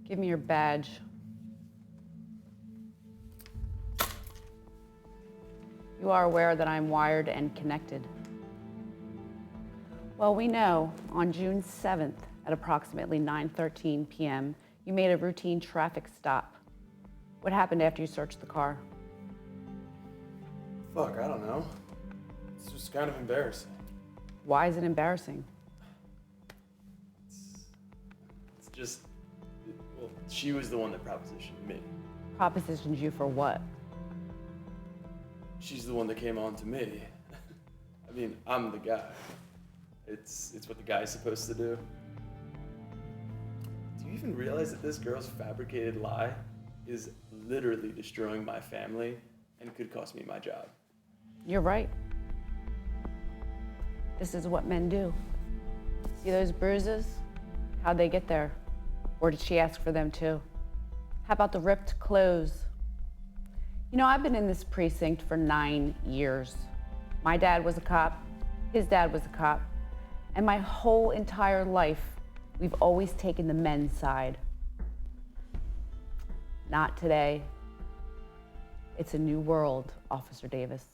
Give me your badge. You are aware that I'm wired and connected. Well, we know on June 7th at approximately 9:13 p.m., you made a routine traffic stop. What happened after you searched the car? Fuck, I don't know. It's just kind of embarrassing. Why is it embarrassing? It's just, well, she was the one that propositioned me. Propositioned you for what? She's the one that came on to me. I mean, I'm the guy. It's what the guy's supposed to do. Do you even realize that this girl's fabricated lie is literally destroying my family and could cost me my job? You're right. This is what men do. See those bruises? How'd they get there? Or did she ask for them too? How about the ripped clothes? You know, I've been in this precinct for 9 years. My dad was a cop, his dad was a cop, and my whole entire life, we've always taken the men's side. Not today. It's a new world, Officer Davis.